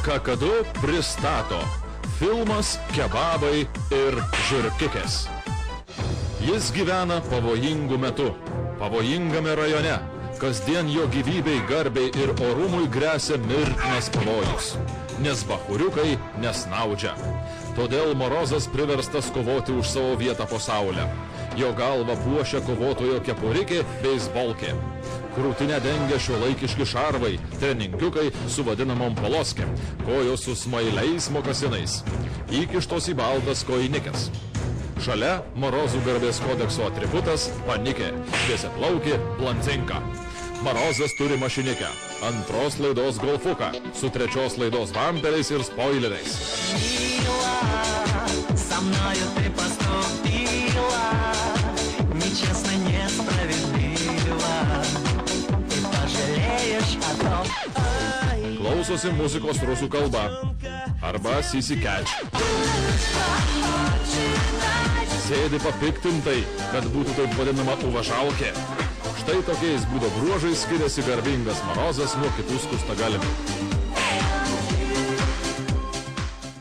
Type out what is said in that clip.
Kakadu pristato filmas Kebabai ir žiurkikės. Jis gyvena pavojingu metu, pavojingame rajone. Kasdien jo gyvybei, garbei ir orumui gresia mirtinas pavojus, nes bachuriukai nesnaudžia. Todėl Morozas priverstas kovoti už savo vietą po saulę. Jo galva puošia kovotojo kepurikė beisbolkė. Krūtinę dengia šiuolaikiški šarvai, treningiukai su vadinamom poloskėm, kojos su smailiais mokasinais, įkištos į baltas kojinikės. Šalia Morozų garbės kodekso atributas panikė, šviesiaplaukė blondinka. Morozas turi mašinikę, antros laidos golfuką, su trečios laidos bamperiais ir spoileriais. Klausosi muzikos rusų kalba arba Sissy Catch. Sėdi papiktintai, kad būtų taip vadinama uvažalkė. Štai tokiais būdo bruožais skiriasi garbingas Morozas nuo kitų skustagalvių.